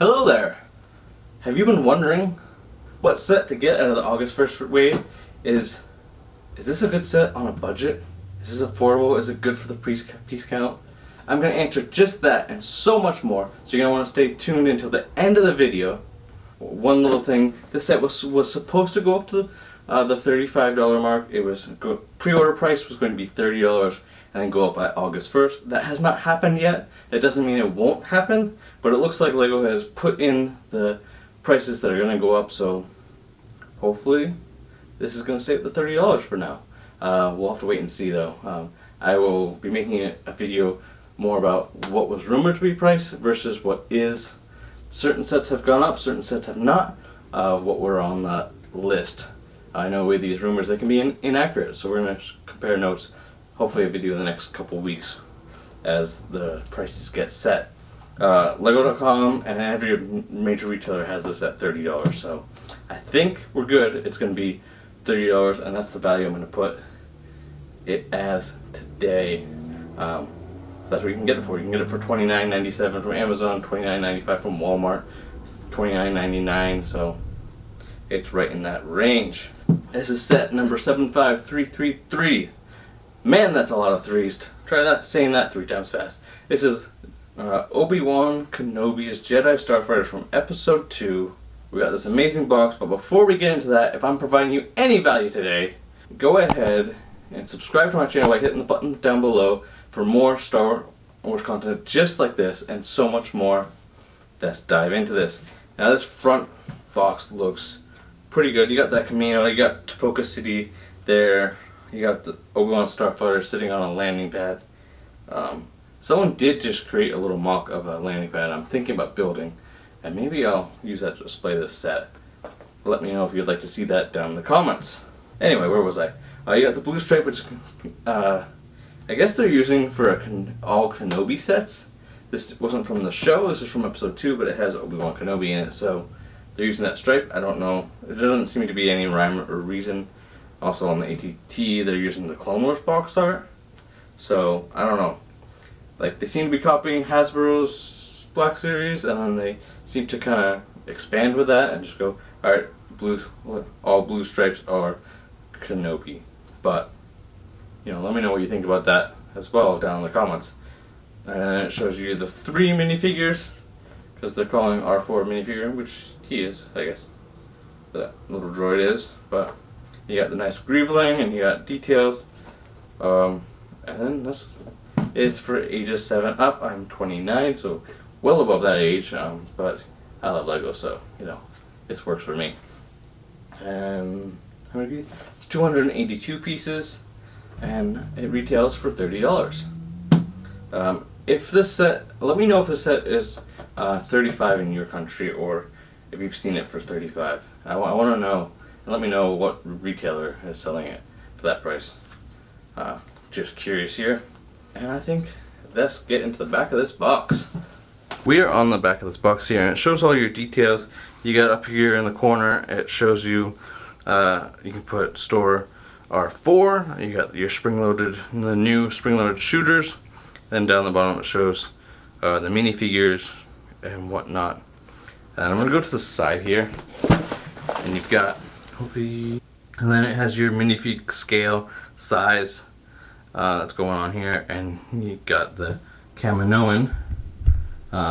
Hello there! Have you been wondering what set to get out of the August 1st wave? Is this a good set on a budget? Is this affordable? Is it good for the piece count? I'm going to answer just that and so much more, so you're going to want to stay tuned until the end of the video. One little thing, this set was supposed to go up to the $35 mark. It was pre-order price was going to be $30 and then go up by August 1st. That has not happened yet. That doesn't mean it won't happen, but it looks like LEGO has put in the prices that are going to go up, so hopefully this is going to stay at the $30 for now. We'll have to wait and see though. I will be making a video more about what was rumored to be priced versus what is. Certain sets have gone up, certain sets have not. What were on that list. I know with these rumors they can be inaccurate, so we're going to compare notes. Hopefully a video in the next couple weeks as the prices get set. Lego.com and every major retailer has this at $30, so I think we're good. It's going to be $30, and that's the value I'm going to put it as today. So that's what you can get it for. You can get it for $29.97 from Amazon, $29.95 from Walmart, $29.99, so it's right in that range. This is set number 75333. Man, that's a lot of threes. Try that, saying that 3 times fast. This is Obi-Wan Kenobi's Jedi Starfighter from Episode 2. We got this amazing box, but before we get into that, if I'm providing you any value today, go ahead and subscribe to my channel by hitting the button down below for more Star Wars content just like this and so much more. Let's dive into this. Now this front box looks pretty good. You got that Camino, you got Tapoka City there. You got the Obi-Wan Starfighter sitting on a landing pad. Someone did just create a little mock of a landing pad I'm thinking about building, and maybe I'll use that to display this set. Let me know if you'd like to see that down in the comments. Anyway, where was I? You got the blue stripe, which I guess they're using for all Kenobi sets. This wasn't from the show, this is from Episode 2, but it has Obi-Wan Kenobi in it, so they're using that stripe. I don't know. There doesn't seem to be any rhyme or reason. Also on the ATT, they're using the Clone Wars box art. So, I don't know. Like, they seem to be copying Hasbro's Black Series, and then they seem to kind of expand with that and just go, alright, all blue stripes are Kenobi. But, let me know what you think about that as well down in the comments. And it shows you the 3 minifigures, because they're calling R4 minifigure, which he is, I guess. That little droid is, but you got the nice Grieveling, and you got details. And then this is for ages 7 up. I'm 29, so well above that age, but I love LEGO, so, this works for me. And how many pieces? It's 282 pieces, and it retails for $30. If this set, let me know if this set is $35 in your country, or if you've seen it for $35. I want to know. Let me know what retailer is selling it for that price. Just curious here. And I think let's get into the back of this box. We are on the back of this box here, and it shows all your details. You got up here in the corner, it shows you, you can put store R4, you got your the new spring-loaded shooters. Then down the bottom it shows the minifigures and whatnot. And I'm going to go to the side here, and you've got Obi, and then it has your minifig scale size that's going on here, and you got the Kaminoan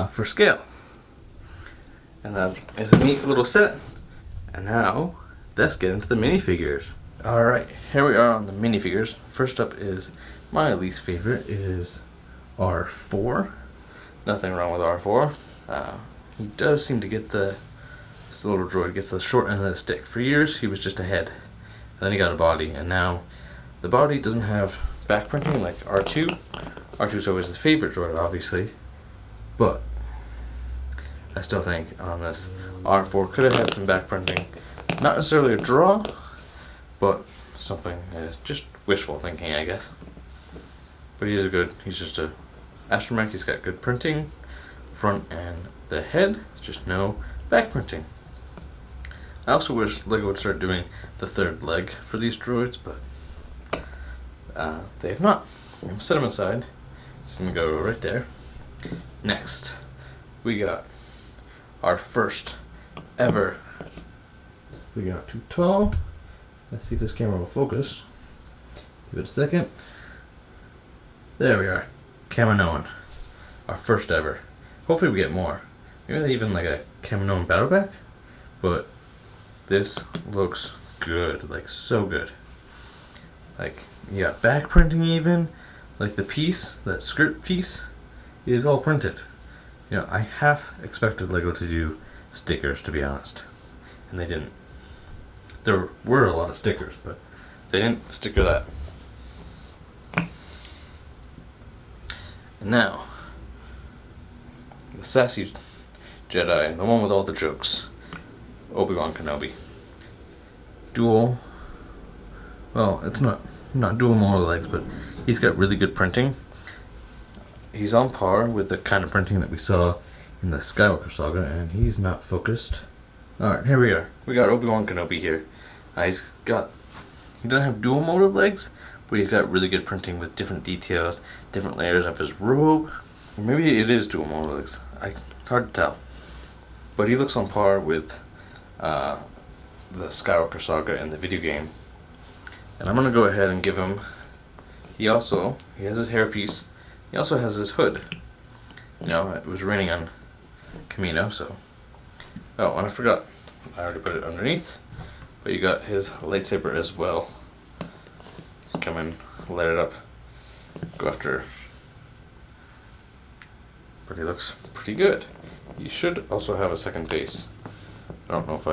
for scale. And that is a neat little set. And now let's get into the minifigures. Alright, here we are on the minifigures. First up is my least favorite is R4. Nothing wrong with R4. He does seem to get this little droid gets the short end of the stick. For years he was just a head, and then he got a body, and now the body doesn't have back printing like R2. R2 is always the favorite droid, obviously, but I still think on this R4 could have had some back printing. Not necessarily a draw, but something just wishful thinking, I guess. But he's just a astromech. He's got good printing, front and the head, just no back printing. I also wish LEGO would start doing the third leg for these droids, but they have not. I'm going to set them aside. Just going to go right there. Next, we got our first ever. We got too tall. Let's see if this camera will focus. Give it a second. There we are. Kaminoan. Our first ever. Hopefully we get more. Maybe even like a Kaminoan battle pack. But this looks good. Like so good. Like you got back printing even. Like the piece, that skirt piece, is all printed. You know, I half expected LEGO to do stickers, to be honest. And they didn't. There were a lot of stickers, but they didn't sticker that. And now, the sassy Jedi, the one with all the jokes, Obi-Wan Kenobi. Dual, well, it's not dual molar legs, but he's got really good printing. He's on par with the kind of printing that we saw in the Skywalker saga, and he's not focused. Alright, here we are. We got Obi-Wan Kenobi here. He doesn't have dual motive legs, but he's got really good printing with different details, different layers of his robe. Or maybe it is dual motive legs. It's hard to tell. But he looks on par with the Skywalker saga in the video game. And I'm going to go ahead and give him... He has his hairpiece. He also has his hood. You know, it was raining on Camino, so... Oh, and I forgot. I already put it underneath. But you got his lightsaber as well. Come in, light it up, go after. But he looks pretty good. He should also have a second face. I don't know if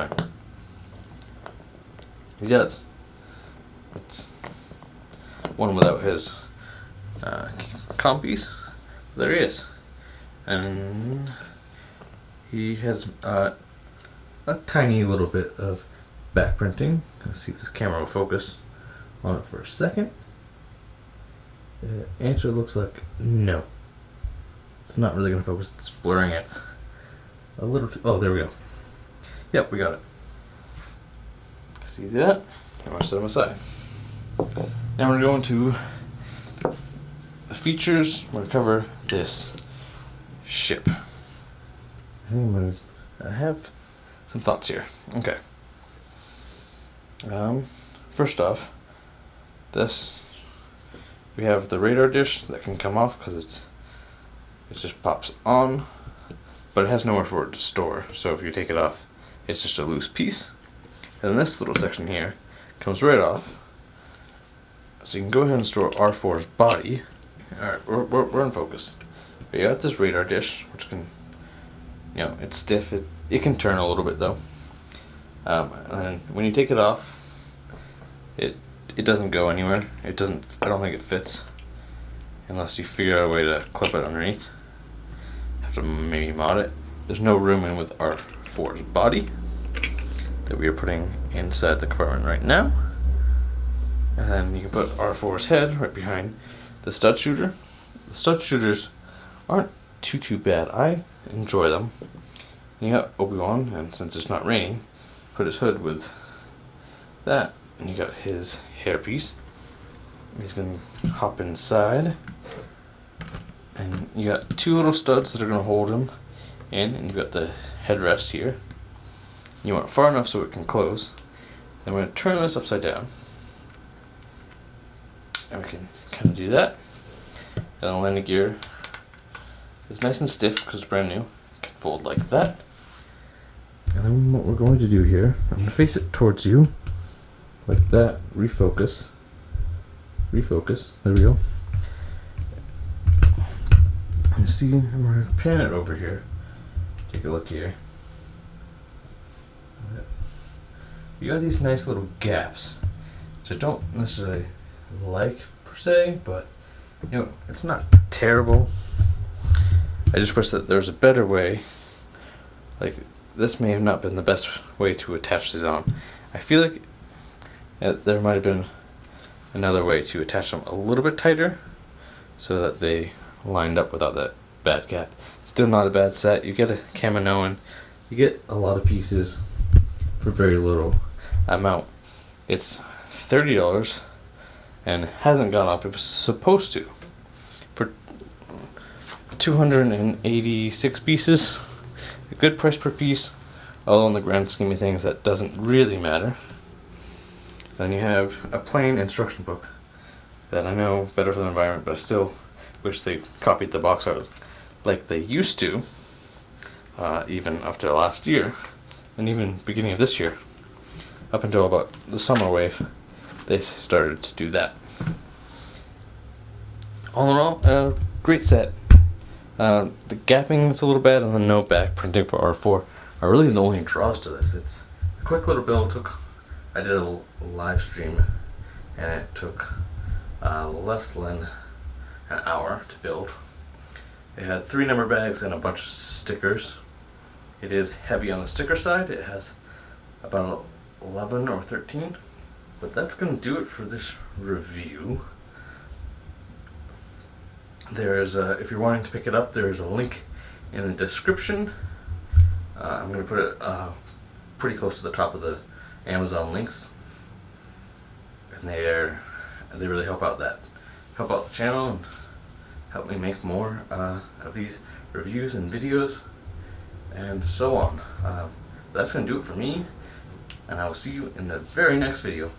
He does. It's one without his comm piece. There he is. And he has a tiny little bit of back printing. Let's see if this camera will focus on it for a second. The answer looks like no. It's not really going to focus. It's blurring it a little too. Oh, there we go. Yep, we got it. See that? I'm going to set them aside. Now we're going to the features. We're going to cover this ship. I have some thoughts here. Okay. First off, we have the radar dish that can come off because it just pops on, but it has nowhere for it to store. So if you take it off, it's just a loose piece. And then this little section here comes right off, so you can go ahead and store R4's body. All right, we're in focus. But you got this radar dish, which can, you know, it's stiff. It can turn a little bit though. And when you take it off, it doesn't go anywhere. I don't think it fits unless you figure out a way to clip it underneath. Have to maybe mod it. There's no room in with R4's body that we are putting inside the compartment right now. And then you can put R4's head right behind the stud shooter. The stud shooters aren't too bad. I enjoy them. You got Obi-Wan, and since it's not raining, put his hood with that, and you got his hairpiece. He's gonna hop inside, and you got two little studs that are gonna hold him in, and you got the headrest here. You want it far enough so it can close. Then we're gonna turn this upside down, and we can kind of do that. And the landing gear is nice and stiff because it's brand new. It can fold like that. And then what we're going to do here, I'm going to face it towards you, like that, refocus, there we go. You see, I'm going to pan it over here, take a look here. You got these nice little gaps, which I don't necessarily like per se, but you know, it's not terrible. I just wish that there was a better way. Like, this may have not been the best way to attach these on. I feel like there might have been another way to attach them a little bit tighter so that they lined up without that bad gap. Still not a bad set. You get a Kaminoan, you get a lot of pieces for very little amount. It's $30 and hasn't gone up. It was supposed to. For 286 pieces, a good price per piece, although in the grand scheme of things that doesn't really matter. Then you have a plain instruction book that I know better for the environment, but I still wish they copied the box art like they used to, even up to last year, and even beginning of this year. Up until about the summer wave, they started to do that. All in all, a great set. The gapping is a little bad, and the no back printing for R4 are really the only draws to this. It's a quick little build. I did a live stream, and it took less than an hour to build. It had 3 number bags and a bunch of stickers. It is heavy on the sticker side. It has about 11 or 13. But that's going to do it for this review. There's if you're wanting to pick it up, there's a link in the description. I'm going to put it pretty close to the top of the Amazon links, and they really help out the channel and help me make more of these reviews and videos and so on. That's going to do it for me, and I will see you in the very next video.